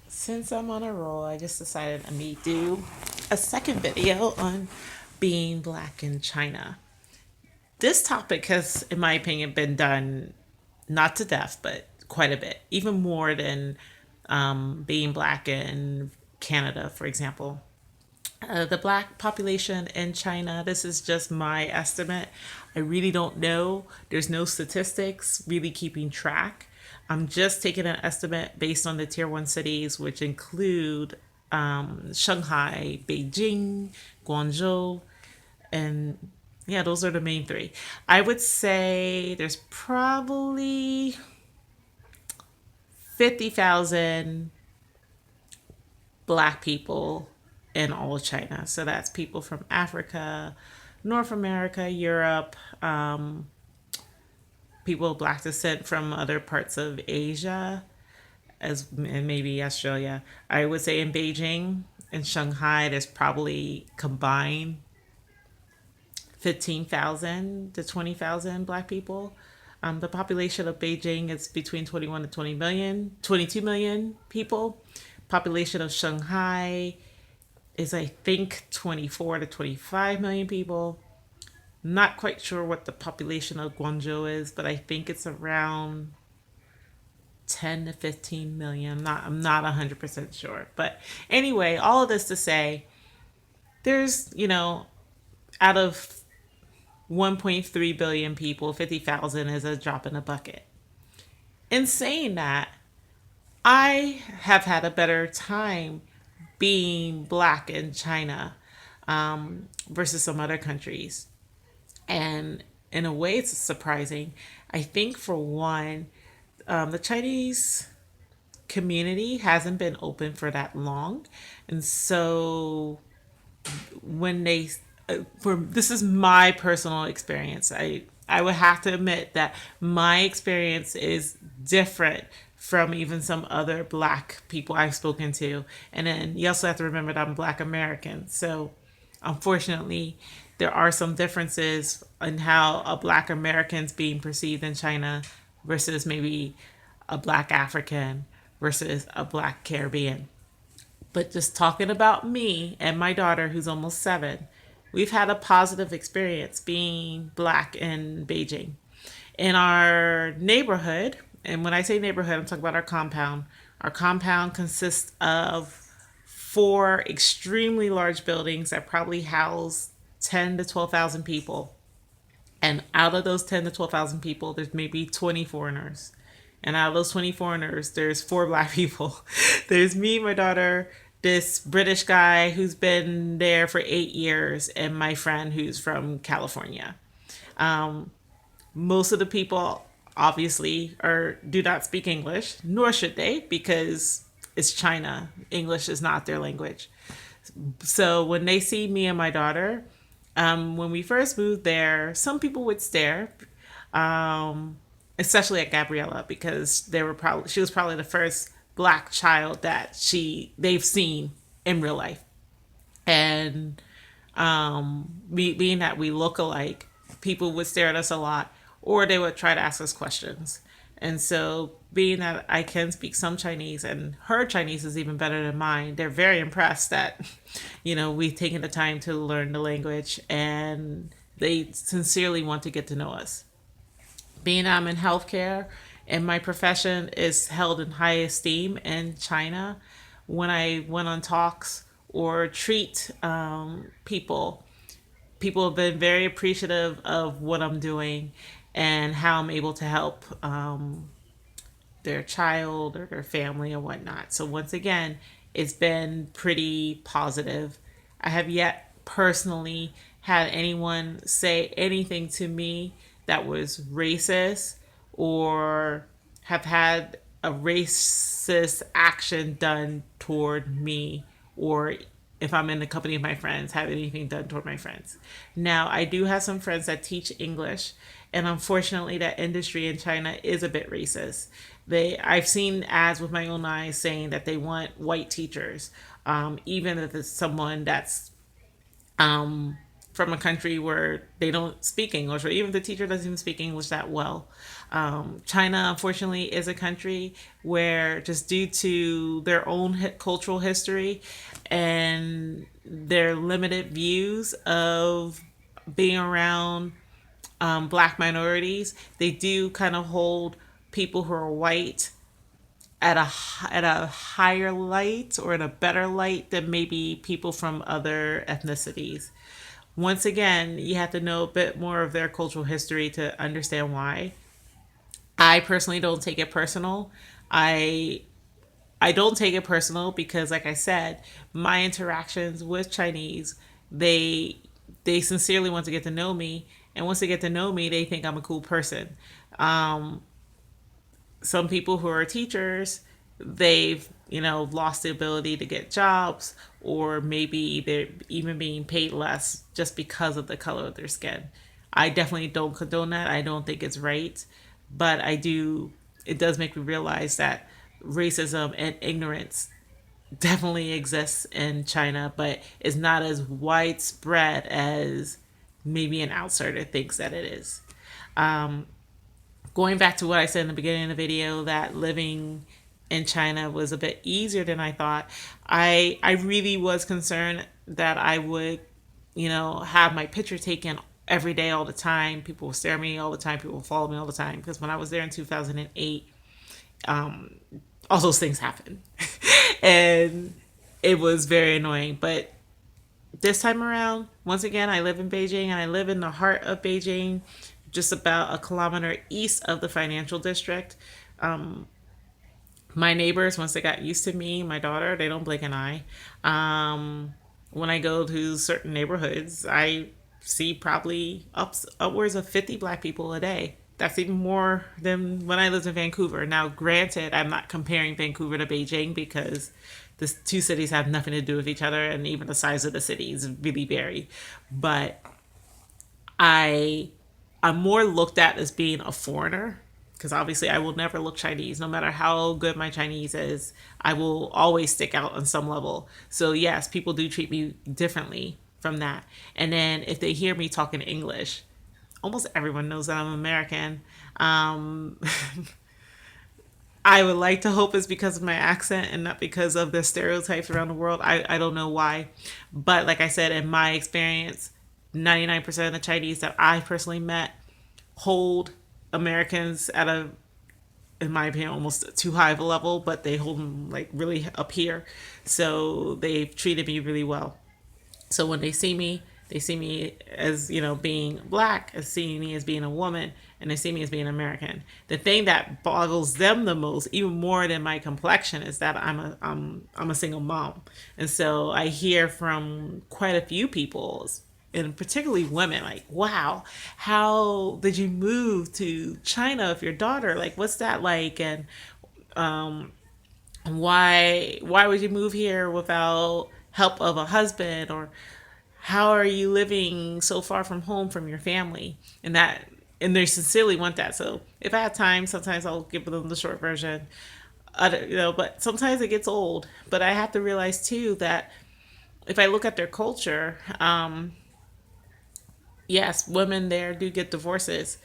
Since I'm on a roll, I just decided I may do a second video on being black in China. This topic has, in my opinion, been done not to death, but quite a bit, even more than being black in Canada, for example. The black population in China, this is just my estimate. I really don't know. There's no statistics really keeping track. I'm just taking an estimate based on the tier one cities, which include Shanghai, Beijing, Guangzhou, and yeah, those are the main three. I would say there's probably 50,000 black people in all of China. So that's people from Africa, North America, Europe, people of black descent from other parts of Asia, as and maybe Australia. I would say in Beijing and Shanghai, there's probably combined 15,000 to 20,000 black people. The population of Beijing is between 21 to 20 million, 22 million people. Population of Shanghai is, I think, 24 to 25 million people. Not quite sure what the population of Guangzhou is, but I think it's around 10 to 15 million. I'm not 100% sure. But anyway, all of this to say, there's, out of 1.3 billion people, 50,000 is a drop in a bucket. In saying that, I have had a better time being black in China versus some other countries. And in a way, it's surprising. I think, for one, the Chinese community hasn't been open for that long. And so when they for this is my personal experience. I would have to admit that my experience is different from even some other black people I've spoken to. And then you also have to remember that I'm black American. So unfortunately, there are some differences in how a black American's being perceived in China versus maybe a black African versus a black Caribbean. But just talking about me and my daughter, who's almost 7, we've had a positive experience being black in Beijing. In our neighborhood, and when I say neighborhood, I'm talking about our compound. Our compound consists of 4 extremely large buildings that probably house 10 to 12,000 people. And out of those 10 to 12,000 people, there's maybe 20 foreigners. And out of those 20 foreigners, there's 4 black people. There's me, my daughter, this British guy who's been there for 8 years, and my friend who's from California. Most of the people obviously do not speak English, nor should they, because it's China. English is not their language. So when they see me and my daughter, when we first moved there, some people would stare, especially at Gabriella, because she was probably the first black child that they've seen in real life. And being that we look alike, people would stare at us a lot, or they would try to ask us questions. And so, being that I can speak some Chinese and her Chinese is even better than mine, they're very impressed that, we've taken the time to learn the language, and they sincerely want to get to know us. Being I'm in healthcare and my profession is held in high esteem in China, when I went on talks or treat people have been very appreciative of what I'm doing and how I'm able to help their child or their family and whatnot. So once again, it's been pretty positive. I have yet personally had anyone say anything to me that was racist or have had a racist action done toward me, or if I'm in the company of my friends, have anything done toward my friends. Now, I do have some friends that teach English, and unfortunately, that industry in China is a bit racist. I've seen ads with my own eyes saying that they want white teachers, even if it's someone that's from a country where they don't speak English, or even if the teacher doesn't even speak English that well. China, unfortunately, is a country where, just due to their own cultural history and their limited views of being around black minorities, they do kind of hold people who are white at a higher light or in a better light than maybe people from other ethnicities. Once again, you have to know a bit more of their cultural history to understand why. I personally don't take it personal. I I don't take it personal because, like I said, my interactions with Chinese, they they sincerely want to get to know me, and once they get to know me, they think I'm a cool person. Some people who are teachers, they've lost the ability to get jobs, or maybe they're even being paid less just because of the color of their skin. I definitely don't condone that. I don't think it's right, but I do. It does make me realize that racism and ignorance definitely exists in China, but is not as widespread as maybe an outsider thinks that it is. Going back to what I said in the beginning of the video, that living in China was a bit easier than I thought. I really was concerned that I would, have my picture taken every day, all the time. People will stare at me all the time. People will follow me all the time. Because when I was there in 2008, all those things happened, and it was very annoying. But this time around, once again, I live in Beijing, and I live in the heart of Beijing, just about a kilometer east of the financial district. My neighbors, once they got used to me, my daughter, they don't blink an eye. When I go to certain neighborhoods, I see probably upwards of 50 black people a day. That's even more than when I lived in Vancouver. Now, granted, I'm not comparing Vancouver to Beijing because the two cities have nothing to do with each other, and even the size of the cities really vary. But I I'm more looked at as being a foreigner, because obviously I will never look Chinese. No matter how good my Chinese is, I will always stick out on some level. So yes, people do treat me differently from that. And then if they hear me talking English, almost everyone knows that I'm American. Um, I would like to hope it's because of my accent and not because of the stereotypes around the world. I don't know why. But like I said, in my experience, 99% of the Chinese that I personally met hold Americans at a, in my opinion, almost too high of a level, but they hold them like really up here. So they've treated me really well. So when they see me as, being black, as seeing me as being a woman, and they see me as being American. The thing that boggles them the most, even more than my complexion, is that I'm a single mom. And so I hear from quite a few people, and particularly women, like, wow, how did you move to China with your daughter? Like, what's that like? And why would you move here without help of a husband? Or how are you living so far from home, from your family? And they sincerely want that. So if I have time, sometimes I'll give them the short version. But sometimes it gets old. But I have to realize too that if I look at their culture, yes, women there do get divorces,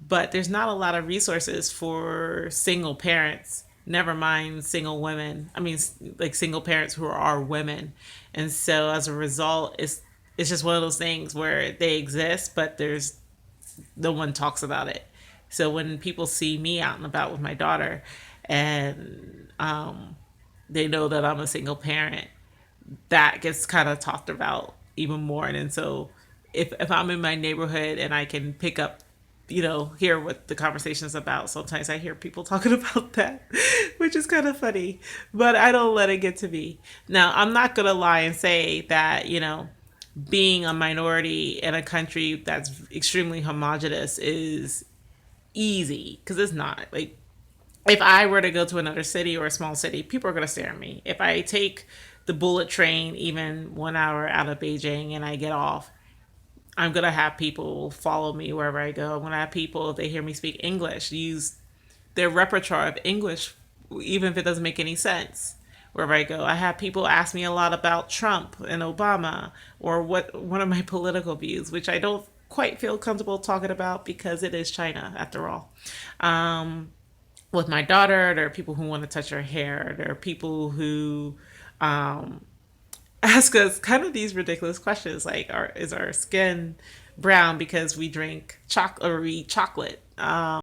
but there's not a lot of resources for single parents. Never mind single women. I mean, like single parents who are women, and so as a result, it's just one of those things where they exist, but there's no one talks about it. So when people see me out and about with my daughter, and they know that I'm a single parent, that gets kind of talked about even more. And so if I'm in my neighborhood and I can pick up, hear what the conversation is about, sometimes I hear people talking about that, which is kind of funny, but I don't let it get to me. Now, I'm not going to lie and say that, being a minority in a country that's extremely homogenous is easy, because it's not. Like, if I were to go to another city or a small city, people are going to stare at me. If I take the bullet train even 1 hour out of Beijing and I get off, I'm going to have people follow me wherever I go. I'm going to have people, if they hear me speak English, use their repertoire of English, even if it doesn't make any sense, wherever I go. I have people ask me a lot about Trump and Obama, or what one of my political views, which I don't quite feel comfortable talking about because it is China after all. Um, with my daughter, there are people who want to touch her hair. There are people who ask us kind of these ridiculous questions like, is our skin brown because we drink chocolate or we eat chocolate?